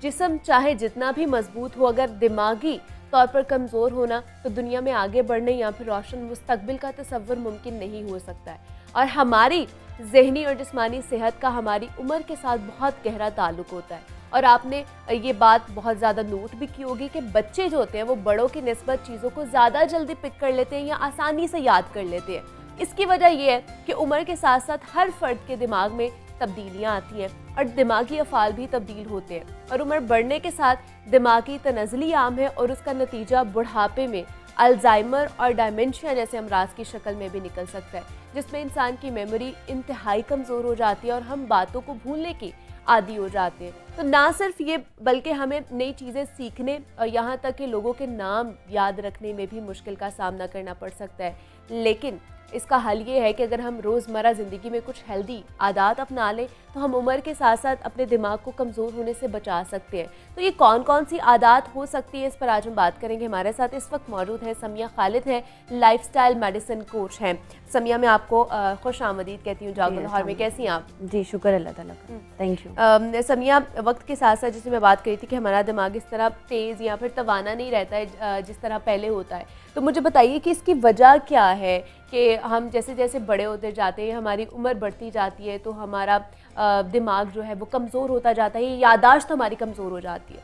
जिस्म चाहे जितना भी मजबूत हो, अगर दिमागी तौर पर कमज़ोर होना, तो दुनिया में आगे बढ़ने या फिर रोशन मुस्तकबिल का तसव्वुर मुमकिन नहीं हो सकता है। और हमारी ज़हनी और जिस्मानी सेहत का हमारी उम्र के साथ बहुत गहरा ताल्लुक़ होता है। और आपने ये बात बहुत ज़्यादा नोट भी की होगी कि बच्चे जो होते हैं वो बड़ों की निस्बत चीज़ों को ज़्यादा जल्दी पिक कर लेते हैं या आसानी से याद कर लेते हैं। इसकी वजह यह है कि उम्र के साथ साथ हर फर्द के दिमाग में तब्दीलियाँ आती हैं और दिमागी अफ़ाल भी तब्दील होते हैं। और उम्र बढ़ने के साथ दिमागी तनज़ली आम है और उसका नतीजा बुढ़ापे में अल्जाइमर और डायमेंशिया जैसे अमराज की शक्ल में भी निकल सकता है, जिसमें इंसान की मेमोरी इंतहाई कमज़ोर हो जाती है और हम बातों को भूलने की आदी हो जाते हैं। तो ना सिर्फ ये बल्कि हमें नई चीज़ें सीखने और यहाँ तक कि लोगों के नाम याद रखने में भी मुश्किल का सामना करना पड़ सकता है। लेकिन इसका हल ये है कि अगर हम रोज़मर्रा ज़िंदगी में कुछ हेल्दी आदत अपना लें तो हम उम्र के साथ साथ अपने दिमाग को कमज़ोर होने से बचा सकते हैं। तो ये कौन कौन सी आदत हो सकती है, इस पर आज हम बात करेंगे। हमारे साथ इस वक्त मौजूद है समिया खालिद है, लाइफस्टाइल मेडिसिन कोच हैं। समिया, मैं आपको खुश आमदीद कहती हूँ जागो लाहौर में। कैसी हैं आप? जी शुक्र अल्लाह ताला का, थैंक यू। समिया, वक्त के साथ साथ जैसे मैं बात करी थी कि हमारा दिमाग इस तरह तेज़ या फिर तवाना नहीं रहता है जिस तरह पहले होता है, तो मुझे बताइए कि इसकी वजह क्या है कि हम जैसे जैसे बड़े होते जाते हैं, हमारी उम्र बढ़ती जाती है, तो हमारा दिमाग जो है वो कमज़ोर होता जाता है, याददाश्त हमारी कमज़ोर हो जाती है।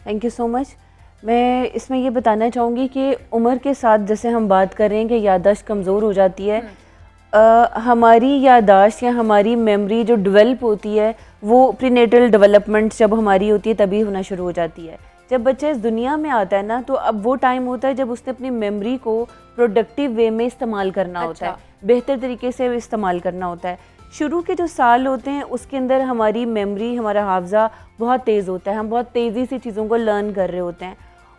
Thank you so much. मैं इसमें ये बताना चाहूँगी कि उम्र के साथ जैसे हम बात कर रहे हैं कि याददाश्त कमज़ोर हो जाती है, हमारी याददाश्त या हमारी मेमोरी जो डेवलप होती है वो प्रीनेटल डेवलपमेंट जब हमारी होती है तभी होना शुरू हो जाती है। जब बच्चा इस दुनिया में आता है ना, तो अब वो टाइम होता है जब उसने अपनी मेमोरी को प्रोडक्टिव वे में इस्तेमाल करना होता है, बेहतर तरीके से इस्तेमाल करना होता है। शुरू के जो साल होते हैं उसके अंदर हमारी मेमोरी, हमारा हाफजा बहुत तेज़ होता है, हम बहुत तेज़ी से चीज़ों को लर्न कर रहे होते हैं।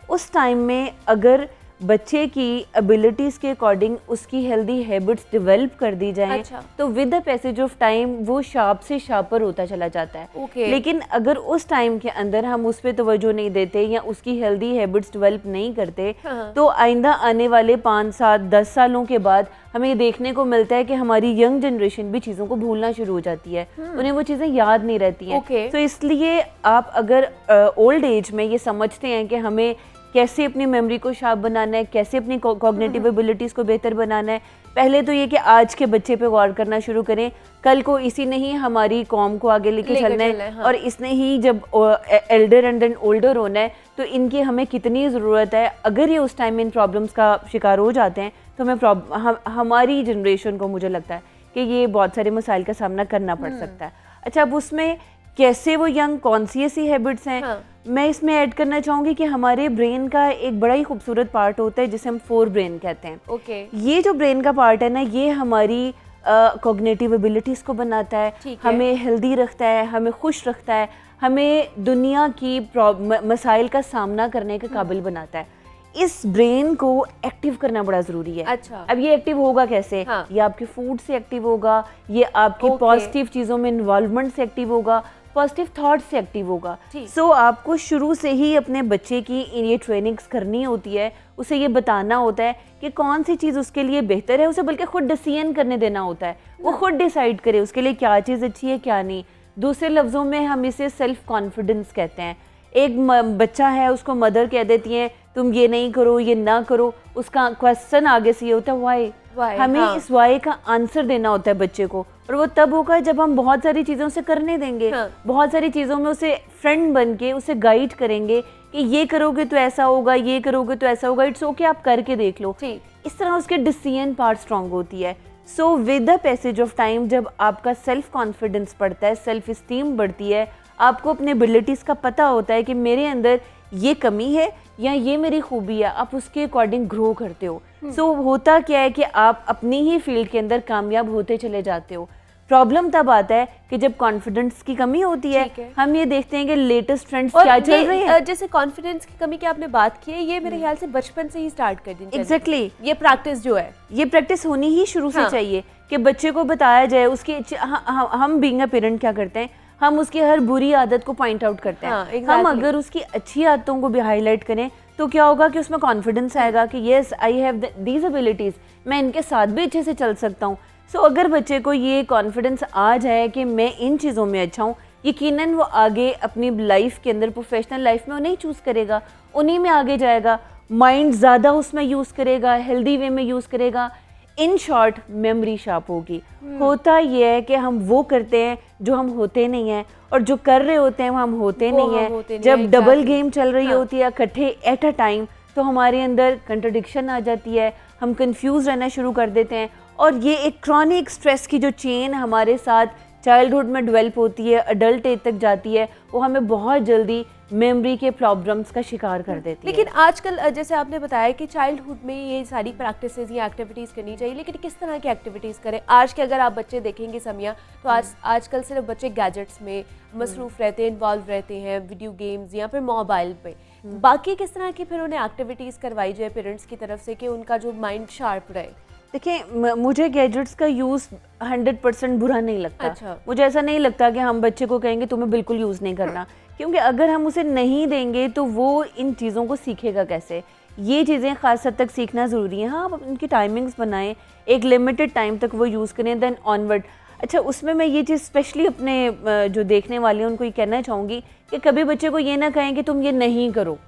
उस टाइम में अगर बच्चे की एबिलिटीज़ के अकॉर्डिंग उसकी हेल्दी हैबिट्स डेवलप कर दी जाएं, तो with the passage of time वो शार्प से शार्पर होता चला जाता है। लेकिन अगर उस टाइम के अंदर हम उस पर तवज्जो नहीं देते या उसकी हेल्दी हैबिट्स डेवलप नहीं करते, तो आइंदा आने वाले 5, 7, 10 सालों के बाद हमें देखने को मिलता है कि हमारी यंग जनरेशन भी चीज़ों को भूलना शुरू हो जाती है, उन्हें वो चीज़ें याद नहीं रहती हैं। तो इसलिए आप अगर ओल्ड एज में ये समझते हैं कि हमें कैसे अपनी मेमोरी को शार्प बनाना है, कैसे अपनी कॉग्निटिव एबिलिटीज़ को बेहतर बनाना है, पहले तो ये कि आज के बच्चे पे गौर करना शुरू करें। कल को इसी ने ही हमारी कौम को आगे लेके चलना है, और इसने ही जब एल्डर एंड देन ओल्डर होना है, तो इनकी हमें कितनी ज़रूरत है। अगर ये उस टाइम इन प्रॉब्लम्स का शिकार हो जाते हैं तो हमें हमारी जनरेशन को, मुझे लगता है कि ये बहुत सारे मसाइल का सामना करना पड़ सकता है। अच्छा, अब उसमें कैसे वो यंग कौन सी ऐसी हैबिट्स हैं, मैं इसमें ऐड करना चाहूँगी कि हमारे ब्रेन का एक बड़ा ही खूबसूरत पार्ट होता है जिसे हम फोर ब्रेन कहते हैं। ये जो ब्रेन का पार्ट है ना, ये हमारी कॉग्निटिव एबिलिटीज़ को बनाता है, हमें हेल्दी रखता है, हमें खुश रखता है, हमें दुनिया की मसाइल का सामना करने के काबिल बनाता है। इस ब्रेन को एक्टिव करना बड़ा ज़रूरी है। अच्छा, अब ये एक्टिव होगा कैसे? ये आपके फूड से एक्टिव होगा, ये आपकी पॉजिटिव चीज़ों में इन्वॉल्वमेंट से एक्टिव होगा, पॉजिटिव थॉट से एक्टिव होगा। सो आपको शुरू से ही अपने बच्चे की ये ट्रेनिंग्स करनी होती है, उसे ये बताना होता है कि कौन सी चीज़ उसके लिए बेहतर है, उसे बल्कि खुद डिसीजन करने देना होता है, वो खुद डिसाइड करे उसके लिए क्या चीज़ अच्छी है क्या नहीं। दूसरे लफ्ज़ों में हम इसे सेल्फ कॉन्फिडेंस कहते हैं। एक बच्चा है, उसको मदर कह देती हैं तुम ये नहीं करो, ये ना करो, उसका क्वेश्चन आगे से ये होता है वाई। हमें इस वाई का आंसर देना होता है बच्चे को, और वो तब होगा जब हम बहुत सारी चीज़ों से करने देंगे, बहुत सारी चीज़ों में उसे फ्रेंड बन के उसे गाइड करेंगे कि ये करोगे तो ऐसा होगा, ये करोगे तो ऐसा होगा, इट्स ओके, आप करके देख लो। इस तरह उसके डिसीजन पार्ट स्ट्रांग होती है। So with the passage of time जब आपका सेल्फ कॉन्फिडेंस बढ़ता है, सेल्फ इस्टीम बढ़ती है, आपको अपने एबिलिटीज़ का पता होता है कि मेरे अंदर ये कमी है या ये मेरी खूबी है, आप उसके अकॉर्डिंग ग्रो करते हो। सो होता क्या है कि आप अपनी ही फील्ड के अंदर कामयाब होते चले जाते हो। प्रॉब्लम तब आता है कि जब कॉन्फिडेंस की कमी होती है। हम ये देखते हैं कि लेटेस्ट ट्रेंड्स क्या चल रहे हैं। जैसे कॉन्फिडेंस की कमी की आपने बात की है, ये मेरे ख्याल से बचपन से ही स्टार्ट कर दी। एग्जैक्टली, ये प्रैक्टिस जो है, ये प्रैक्टिस होनी ही शुरू से चाहिए कि बच्चे को बताया जाए उसकी। हम बीइंग अ पेरेंट क्या करते हैं, हम उसकी हर बुरी आदत को पॉइंट आउट करते हैं। हम अगर उसकी अच्छी आदतों को भी हाईलाइट करें तो क्या होगा कि उसमें कॉन्फिडेंस आएगा कि yes I have these abilities, मैं इनके साथ भी अच्छे से चल सकता हूँ। सो अगर बच्चे को ये कॉन्फिडेंस आ जाए कि मैं इन चीज़ों में अच्छा हूँ, यकीनन वो आगे अपनी लाइफ के अंदर, प्रोफेशनल लाइफ में उन्हें चूज़ करेगा, उन्हीं में आगे जाएगा, माइंड ज़्यादा उसमें यूज़ करेगा, हेल्दी वे में यूज़ करेगा। इन शॉर्ट मेमोरी शार्प होगी। होता ये है कि हम वो करते हैं जो हम होते नहीं हैं, और जो कर रहे होते हैं वो हम होते नहीं हैं। जब डबल गेम चल रही होती है इकट्ठे एट अ टाइम, तो हमारे अंदर कंट्रडिक्शन आ जाती है, हम कंफ्यूज रहना शुरू कर देते हैं, और ये एक क्रॉनिक स्ट्रेस की जो चेन हमारे साथ चाइल्डहुड में डेवलप होती है, अडल्ट एज तक जाती है, वो हमें बहुत जल्दी मेमोरी के प्रॉब्लम्स का शिकार कर देती है। लेकिन आजकल जैसे आपने बताया कि चाइल्डहुड में ये सारी प्रैक्टिसेस या एक्टिविटीज़ करनी चाहिए, लेकिन किस तरह की एक्टिविटीज़ करें? आज के अगर आप बच्चे देखेंगे समिया, तो आजकल सिर्फ बच्चे गैजेट्स में मसरूफ़ रहते हैं, इन्वॉल्व रहते हैं, वीडियो गेम्स या फिर मोबाइल पे। बाकी किस तरह की फिर उन्हें एक्टिविटीज़ करवाई जाए पेरेंट्स की तरफ से कि उनका जो माइंड शार्प रहे? देखिए, मुझे गैजेट्स का यूज़ 100% बुरा नहीं लगता। अच्छा। मुझे ऐसा नहीं लगता कि हम बच्चे को कहेंगे तुम्हें बिल्कुल यूज़ नहीं करना, क्योंकि अगर हम उसे नहीं देंगे तो वो इन चीज़ों को सीखेगा कैसे? ये चीज़ें ख़ास हद तक सीखना ज़रूरी है। हाँ, आप उनकी टाइमिंग्स बनाएं, एक लिमिटेड टाइम तक वो यूज़ करें, देन ऑनवर्ड। अच्छा, उसमें मैं ये चीज़ स्पेशली अपने जो देखने वाले हैं उनको ये कहना चाहूँगी कि कभी बच्चे को ये ना कहें कि तुम ये नहीं करो।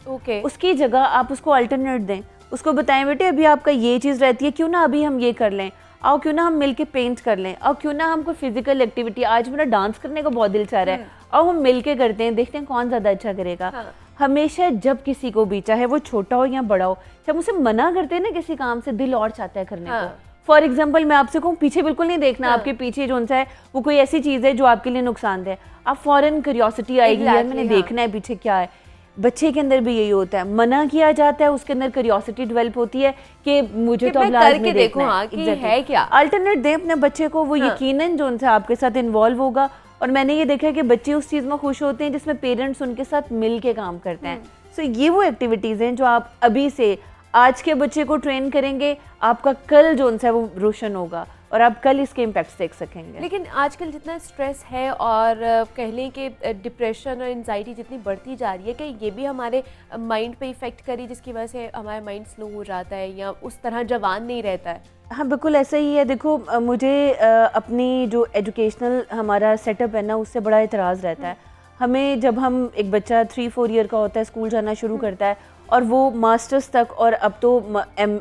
उसकी जगह आप उसको अल्टरनेट दें, उसको बताएं बेटे अभी आपका ये चीज़ रहती है, क्यों ना अभी हम ये कर लें, आओ क्यों ना हम मिलके पेंट कर लें, और क्यों ना हम कोई फिजिकल एक्टिविटी, आज मेरा डांस करने का बहुत दिल चाह रहा है, आओ हम मिलके करते हैं, देखते हैं कौन ज़्यादा अच्छा करेगा। हमेशा जब किसी को भी, चाहे वो छोटा हो या बड़ा हो, जब उसे मना करते हैं ना किसी काम से, दिल और चाहता है करने को। फॉर एग्जाम्पल मैं आपसे कहूँ पीछे बिल्कुल नहीं देखना, आपके पीछे जो है वो कोई ऐसी चीज़ है जो आपके लिए नुकसानदेह, आप फॉरन क्यूरियोसिटी आएगी, यार मैंने देखना है पीछे क्या है। बच्चे के अंदर भी यही होता है, मना किया जाता है, उसके अंदर क्यूरियोसिटी डेवलप होती है कि मुझे तो अब लाजमी देखना है। exactly. है क्या? अल्टरनेट दें अपने बच्चे को, वो यकीनन जो उनसे आपके साथ इन्वॉल्व होगा। और मैंने ये देखा है कि बच्चे उस चीज़ में खुश होते हैं जिसमें पेरेंट्स उनके साथ मिल के काम करते हैं। सो ये वो एक्टिविटीज़ हैं जो आप अभी से आज के बच्चे को ट्रेन करेंगे, आपका कल जो है वो रोशन होगा और आप कल इसके इम्पैक्ट्स देख सकेंगे। लेकिन आजकल जितना स्ट्रेस है और कह लें कि डिप्रेशन और एंजाइटी जितनी बढ़ती जा रही है, कि ये भी हमारे माइंड पे इफ़ेक्ट करी, जिसकी वजह से हमारा माइंड स्लो हो जाता है या उस तरह जवान नहीं रहता है? हाँ, बिल्कुल ऐसा ही है। देखो, मुझे अपनी जो एजुकेशनल हमारा सेटअप है ना, उससे बड़ा एतराज़ रहता है। हमें जब हम एक बच्चा 3-4 ईयर का होता है, स्कूल जाना शुरू करता है, और वो मास्टर्स तक, और अब तो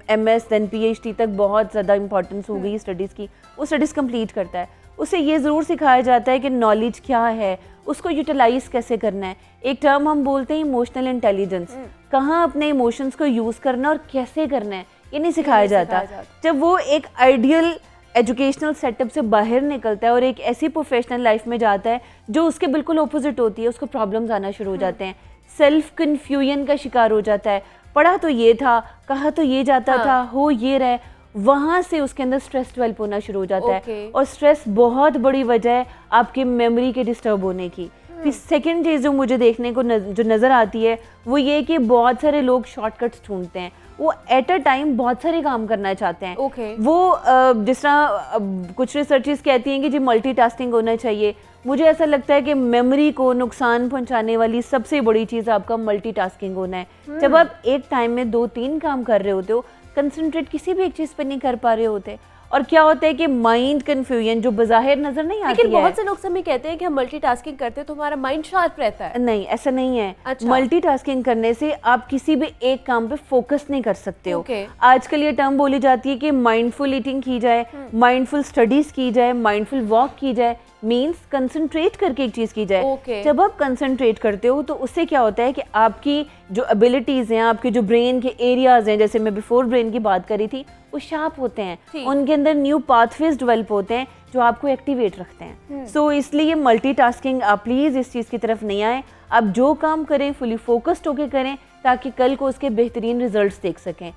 MS देन PhD तक बहुत ज़्यादा इंपॉर्टेंस हो गई स्टडीज़ की, वो स्टडीज़ कंप्लीट करता है। उसे ये ज़रूर सिखाया जाता है कि नॉलेज क्या है, उसको यूटिलाइज़ कैसे करना है। एक टर्म हम बोलते हैं इमोशनल इंटेलिजेंस, कहाँ अपने इमोशंस को यूज़ करना और कैसे करना है, ये नहीं सिखाया जाता। जब वो एक आइडियल एजुकेशनल सेटअप से बाहर निकलता है और एक ऐसी प्रोफेशनल लाइफ में जाता है जो उसके बिल्कुल ऑपोजिट होती है, उसको प्रॉब्लम्स आना शुरू हो जाते हैं, सेल्फ कन्फ्यूजन का शिकार हो जाता है। पढ़ा तो ये था, कहा तो ये जाता था, हो ये रहे, वहाँ से उसके अंदर स्ट्रेस डेवलप होना शुरू हो जाता है। और स्ट्रेस बहुत बड़ी वजह है आपकी मेमोरी के डिस्टर्ब होने की। फिर सेकेंड चीज़ जो मुझे देखने को जो नज़र आती है वो ये कि बहुत सारे लोग शॉर्टकट्स ढूंढते हैं, वो एट अ टाइम बहुत सारे काम करना चाहते हैं। वो जिस तरह कुछ रिसर्चेस कहती हैं कि जी मल्टीटास्किंग होना चाहिए, मुझे ऐसा लगता है कि मेमोरी को नुकसान पहुंचाने वाली सबसे बड़ी चीज़ आपका मल्टीटास्किंग होना है। जब आप एक टाइम में 2-3 काम कर रहे होते हो, कंसंट्रेट किसी भी एक चीज़ पर नहीं कर पा रहे होते, और क्या होता है कि माइंड कंफ्यूजन जो बज़ाहिर नजर नहीं आती है। लेकिन बहुत से लोग समय कहते हैं कि हम मल्टीटास्किंग करते हैं तो हमारा माइंड शार्प रहता है। नहीं, ऐसा नहीं है। अच्छा। मल्टीटास्किंग करने से आप किसी भी एक काम पे फोकस नहीं कर सकते हो। आजकल ये टर्म बोली जाती है कि माइंडफुल ईटिंग की जाए, माइंडफुल स्टडीज की जाए, माइंडफुल वॉक की जाए, मीन्स कंसंट्रेट करके एक चीज की जाए। जब आप कंसंट्रेट करते हो तो उससे क्या होता है कि आपकी जो एबिलिटीज हैं, आपके जो ब्रेन के एरियाज हैं, जैसे मैं बिफोर ब्रेन की बात करी थी, वो शार्प होते हैं, उनके अंदर न्यू पाथवेज डेवलप होते हैं जो आपको एक्टिवेट रखते हैं। सो इसलिए मल्टीटास्किंग, आप प्लीज़ इस चीज़ की तरफ नहीं आए। आप जो काम करें फुली फोकस्ड होकर करें ताकि कल को उसके बेहतरीन रिजल्ट्स देख सकें।